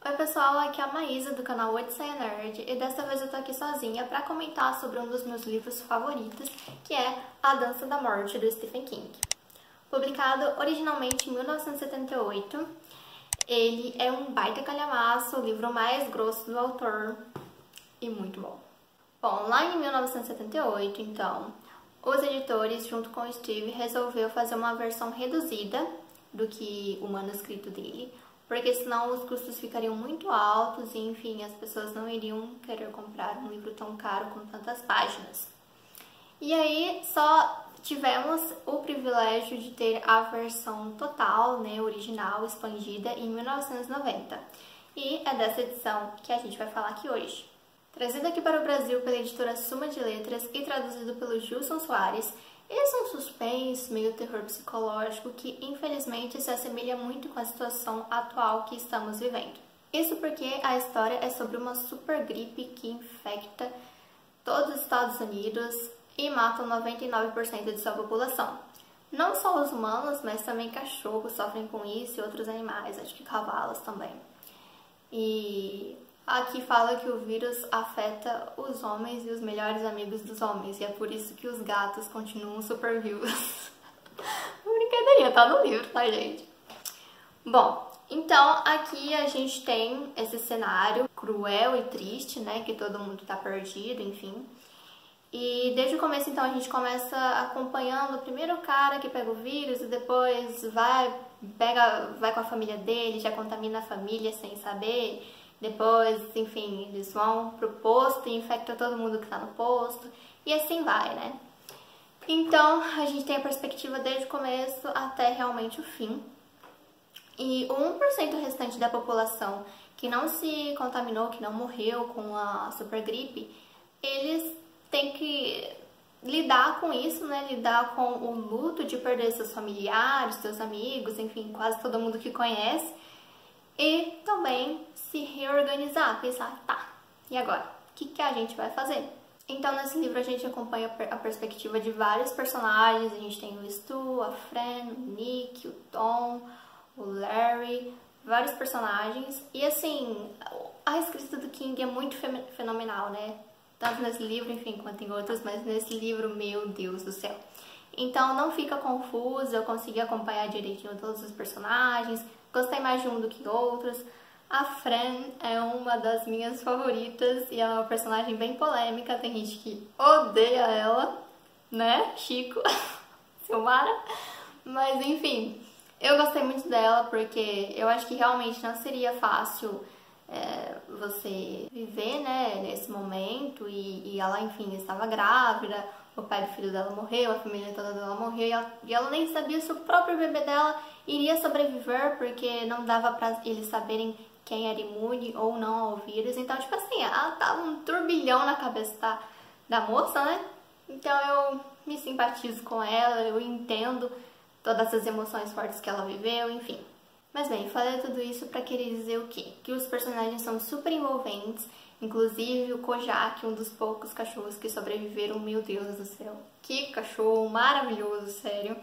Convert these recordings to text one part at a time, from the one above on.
Oi pessoal, aqui é a Maísa do canal Odisseia Nerd e dessa vez eu tô aqui sozinha pra comentar sobre um dos meus livros favoritos, que é A Dança da Morte, do Stephen King. Publicado originalmente em 1978, ele é um baita calhamaço, o livro mais grosso do autor e muito bom. Bom, lá em 1978, então, os editores, junto com o Steve, resolveu fazer uma versão reduzida do que o manuscrito dele, porque senão os custos ficariam muito altos e, enfim, as pessoas não iriam querer comprar um livro tão caro com tantas páginas. E aí só tivemos o privilégio de ter a versão total, né, original, expandida em 1990. E é dessa edição que a gente vai falar aqui hoje. Trazido aqui para o Brasil pela editora Suma de Letras e traduzido pelo Gilson Soares, esse é um suspense, meio terror psicológico que infelizmente se assemelha muito com a situação atual que estamos vivendo. Isso porque a história é sobre uma super gripe que infecta todos os Estados Unidos e mata 99% de sua população. Não só os humanos, mas também cachorros sofrem com isso e outros animais, acho que cavalos também. E aqui fala que o vírus afeta os homens e os melhores amigos dos homens, e é por isso que os gatos continuam super vivos. Brincadeirinha, tá no livro, tá, gente? Bom, então aqui a gente tem esse cenário cruel e triste, né, que todo mundo tá perdido, enfim. E desde o começo, então, a gente começa acompanhando o primeiro cara que pega o vírus e depois vai com a família dele, já contamina a família sem saber. Depois, enfim, eles vão pro posto e infectam todo mundo que tá no posto. E assim vai, né? Então, a gente tem a perspectiva desde o começo até realmente o fim. E o 1% restante da população que não se contaminou, que não morreu com a super gripe, eles têm que lidar com isso, né? Lidar com o luto de perder seus familiares, seus amigos, enfim, quase todo mundo que conhece. E também se reorganizar, pensar, tá, e agora? O que a gente vai fazer? Então, nesse livro a gente acompanha a perspectiva de vários personagens. A gente tem o Stu, a Fran, o Nick, o Tom, o Larry, vários personagens. E assim, a escrita do King é muito fenomenal, né? Tanto nesse livro, enfim, quanto em outros, mas nesse livro, meu Deus do céu. Então não fica confuso, eu consegui acompanhar direitinho todos os personagens, gostei mais de um do que outros. A Fran é uma das minhas favoritas e ela é uma personagem bem polêmica, tem gente que odeia ela, né, Chico, Silmara, mas enfim, eu gostei muito dela porque eu acho que realmente não seria fácil você viver, né, nesse momento e ela, enfim, estava grávida, o pai do filho dela morreu, a família toda dela morreu e ela nem sabia se o próprio bebê dela iria sobreviver porque não dava pra eles saberem quem era imune ou não ao vírus. Então, tipo assim, ela tava um turbilhão na cabeça da moça, né? Então eu me simpatizo com ela, eu entendo todas as emoções fortes que ela viveu, enfim. Mas bem, falei tudo isso pra querer dizer o quê? Que os personagens são super envolventes, inclusive o Kojak, um dos poucos cachorros que sobreviveram, meu Deus do céu. Que cachorro maravilhoso, sério.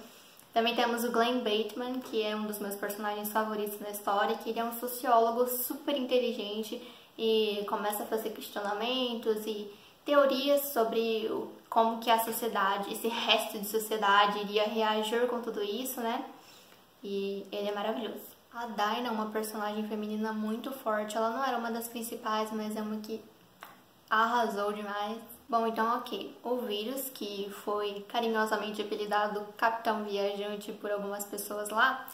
Também temos o Glenn Bateman, que é um dos meus personagens favoritos na história, que ele é um sociólogo super inteligente e começa a fazer questionamentos e teorias sobre como que a sociedade, esse resto de sociedade iria reagir com tudo isso, né? E ele é maravilhoso. A Dinah é uma personagem feminina muito forte. Ela não era uma das principais, mas é uma que arrasou demais. Bom, então ok. O vírus, que foi carinhosamente apelidado Capitão Viajante por algumas pessoas lá,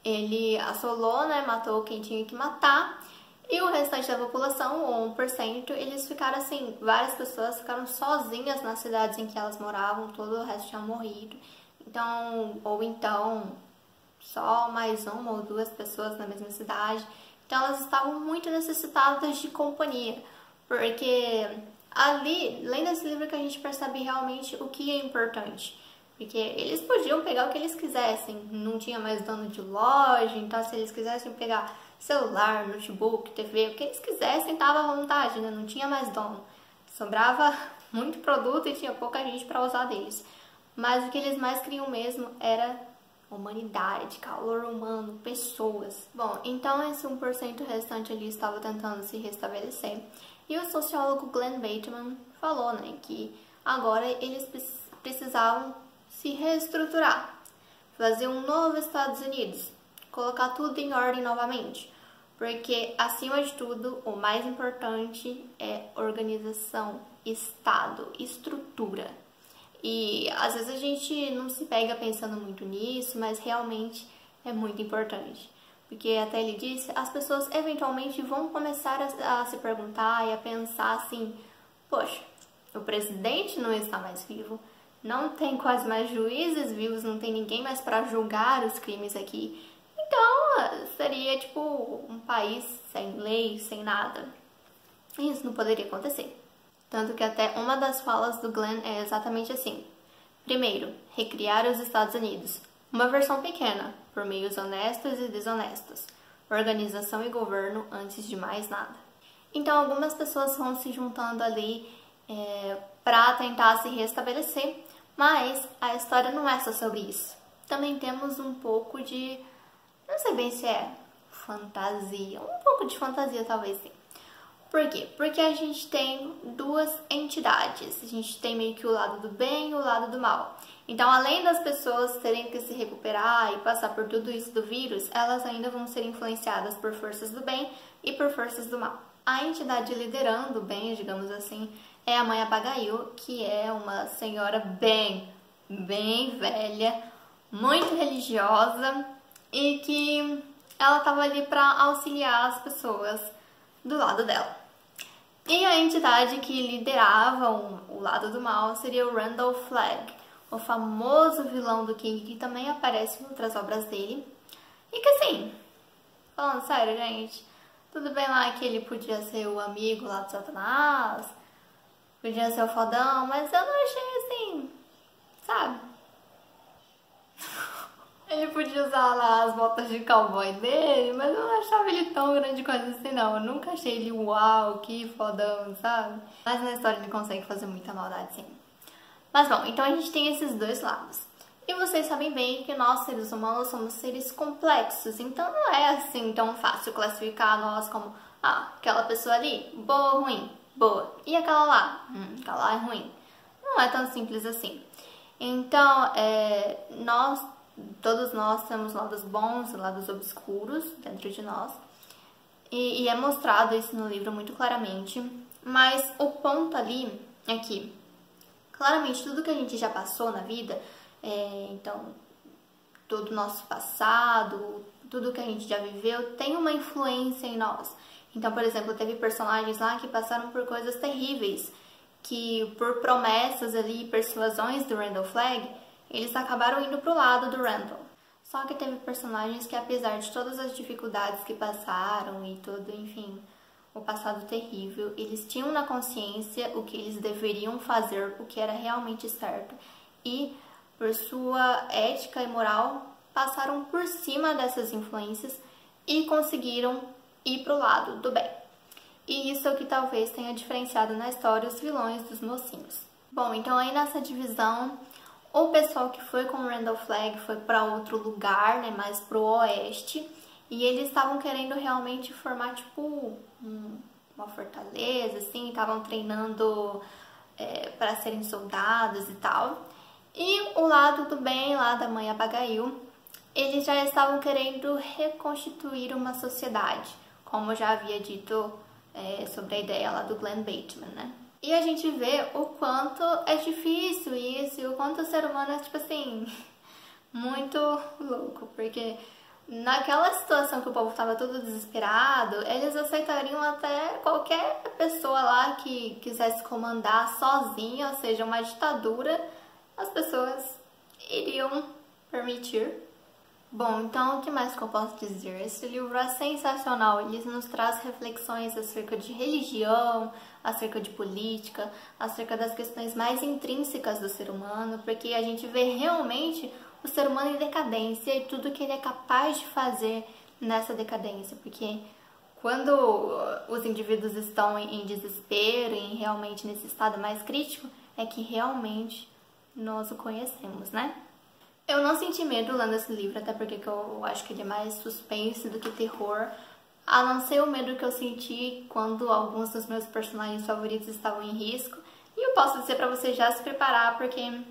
ele assolou, né, matou quem tinha que matar. E o restante da população, o 1%, eles ficaram assim, várias pessoas ficaram sozinhas nas cidades em que elas moravam, todo o resto tinha morrido. Então, ou então só mais uma ou duas pessoas na mesma cidade. Então elas estavam muito necessitadas de companhia, porque ali, lendo esse livro, que a gente percebe realmente o que é importante. Porque eles podiam pegar o que eles quisessem, não tinha mais dono de loja, então se eles quisessem pegar celular, notebook, TV, o que eles quisessem estava à vontade, né? Não tinha mais dono. Sobrava muito produto e tinha pouca gente para usar deles. Mas o que eles mais queriam mesmo era humanidade, calor humano, pessoas. Bom, então esse 1% restante ali estava tentando se restabelecer. E o sociólogo Glenn Bateman falou, né, que agora eles precisavam se reestruturar, fazer um novo Estados Unidos, colocar tudo em ordem novamente, porque acima de tudo o mais importante é organização, Estado, estrutura. E às vezes a gente não se pega pensando muito nisso, mas realmente é muito importante. Porque até ele disse, as pessoas eventualmente vão começar a se perguntar e a pensar assim, poxa, o presidente não está mais vivo, não tem quase mais juízes vivos, não tem ninguém mais para julgar os crimes aqui. Então seria tipo um país sem lei, sem nada. Isso não poderia acontecer. Tanto que até uma das falas do Glenn é exatamente assim. Primeiro, recriar os Estados Unidos. Uma versão pequena, por meios honestos e desonestos. Organização e governo antes de mais nada. Então algumas pessoas vão se juntando ali para tentar se restabelecer, mas a história não é só sobre isso. Também temos um pouco de, não sei bem se é fantasia, um pouco de fantasia talvez sim. Por quê? Porque a gente tem duas entidades. A gente tem meio que o lado do bem e o lado do mal. Então, além das pessoas terem que se recuperar e passar por tudo isso do vírus, elas ainda vão ser influenciadas por forças do bem e por forças do mal. A entidade liderando o bem, digamos assim, é a Mãe Abigail, que é uma senhora bem velha, muito religiosa e que ela estava ali para auxiliar as pessoas do lado dela. E a entidade que liderava o lado do mal seria o Randall Flagg, o famoso vilão do King, que também aparece em outras obras dele. E que assim, falando sério, gente, tudo bem lá que ele podia ser o amigo lá do Satanás, podia ser o fodão, mas eu não achei assim, sabe? Ele podia usar lá as botas de cowboy dele, mas eu não achava ele tão grande coisa assim, não. Eu nunca achei ele uau, que fodão, sabe? Mas na história ele consegue fazer muita maldade, sim. Mas bom, então a gente tem esses dois lados. E vocês sabem bem que nós, seres humanos, somos seres complexos. Então não é assim tão fácil classificar nós como, aquela pessoa ali, boa ou ruim? Boa. E aquela lá? Aquela lá é ruim. Não é tão simples assim. Então, todos nós temos lados bons e lados obscuros dentro de nós. E é mostrado isso no livro muito claramente. Mas o ponto ali é que, claramente, tudo que a gente já passou na vida, então, todo o nosso passado, tudo que a gente já viveu, tem uma influência em nós. Então, por exemplo, teve personagens lá que passaram por coisas terríveis, que por promessas ali, persuasões do Randall Flagg, eles acabaram indo pro lado do Randall. Só que teve personagens que, apesar de todas as dificuldades que passaram e todo, enfim, o passado terrível, eles tinham na consciência o que eles deveriam fazer, o que era realmente certo. E, por sua ética e moral, passaram por cima dessas influências e conseguiram ir pro lado do bem. E isso é o que talvez tenha diferenciado na história os vilões dos mocinhos. Bom, então aí nessa divisão, o pessoal que foi com o Randall Flagg foi para outro lugar, né, mais pro oeste, e eles estavam querendo realmente formar tipo uma fortaleza, assim, estavam treinando para serem soldados e tal. E o lado do bem, lá da Mãe Abigail, eles já estavam querendo reconstituir uma sociedade, como eu já havia dito sobre a ideia lá do Glenn Bateman, né? E a gente vê o quanto é difícil isso e o quanto o ser humano é, tipo assim, muito louco. Porque naquela situação que o povo tava todo desesperado, eles aceitariam até qualquer pessoa lá que quisesse comandar sozinha, ou seja, uma ditadura, as pessoas iriam permitir. Bom, então o que mais que eu posso dizer? Esse livro é sensacional, ele nos traz reflexões acerca de religião, acerca de política, acerca das questões mais intrínsecas do ser humano, porque a gente vê realmente o ser humano em decadência e tudo que ele é capaz de fazer nessa decadência, porque quando os indivíduos estão em desespero e realmente nesse estado mais crítico, é que realmente nós o conhecemos, né? Eu não senti medo lendo esse livro, até porque eu acho que ele é mais suspense do que terror. A não ser o medo que eu senti quando alguns dos meus personagens favoritos estavam em risco. E eu posso dizer pra você já se preparar, porque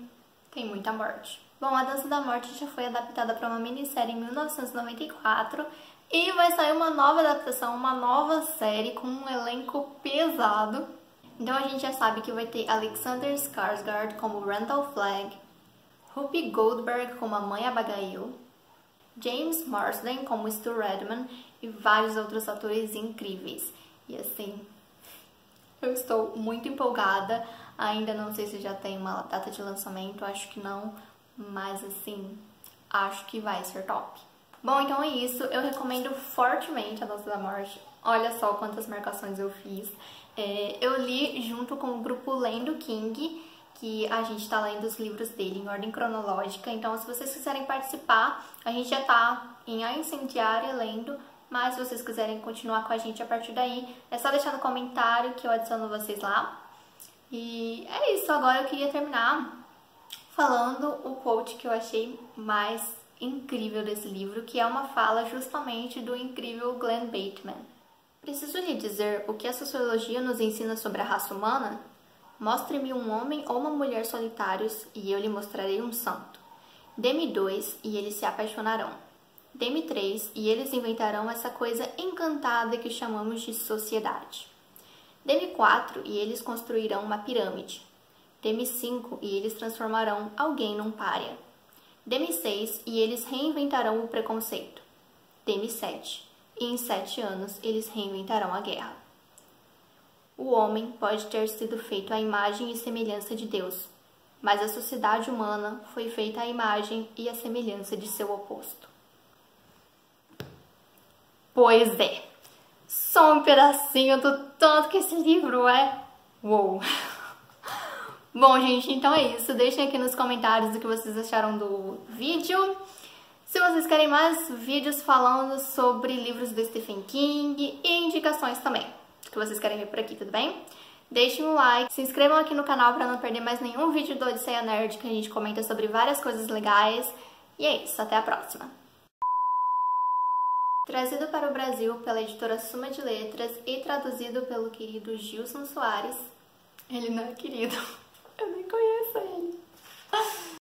tem muita morte. Bom, A Dança da Morte já foi adaptada para uma minissérie em 1994 e vai sair uma nova adaptação, uma nova série com um elenco pesado. Então a gente já sabe que vai ter Alexander Skarsgård como Randall Flagg, Whoopi Goldberg como a Mãe Abigail, James Marsden como Stu Redman e vários outros atores incríveis. E assim, eu estou muito empolgada. Ainda não sei se já tem uma data de lançamento, acho que não, mas assim, acho que vai ser top. Bom, então é isso. Eu recomendo fortemente A Dança da Morte. Olha só quantas marcações eu fiz. Eu li junto com o grupo Lendo King, que a gente tá lendo os livros dele em ordem cronológica. Então, se vocês quiserem participar, a gente já tá em A Incendiária lendo, mas se vocês quiserem continuar com a gente a partir daí, é só deixar no comentário que eu adiciono vocês lá. E é isso, agora eu queria terminar falando o quote que eu achei mais incrível desse livro, que é uma fala justamente do incrível Glenn Bateman. Preciso lhe dizer o que a sociologia nos ensina sobre a raça humana? Mostre-me um homem ou uma mulher solitários e eu lhe mostrarei um santo. Dê-me 2 e eles se apaixonarão. Dê-me 3 e eles inventarão essa coisa encantada que chamamos de sociedade. Dê-me 4 e eles construirão uma pirâmide. Dê-me 5 e eles transformarão alguém num pária. Dê-me 6 e eles reinventarão o preconceito. Dê-me 7 e em 7 anos eles reinventarão a guerra. O homem pode ter sido feito à imagem e semelhança de Deus, mas a sociedade humana foi feita à imagem e à semelhança de seu oposto. Pois é, só um pedacinho do tanto que esse livro é. Uou! Bom, gente, então é isso. Deixem aqui nos comentários o que vocês acharam do vídeo. Se vocês querem mais vídeos falando sobre livros do Stephen King e indicações também, que vocês querem ver por aqui, tudo bem? Deixem um like, se inscrevam aqui no canal para não perder mais nenhum vídeo do Odisseia Nerd, que a gente comenta sobre várias coisas legais. E é isso, até a próxima! Trazido para o Brasil pela editora Suma de Letras e traduzido pelo querido Gilson Soares. Ele não é querido.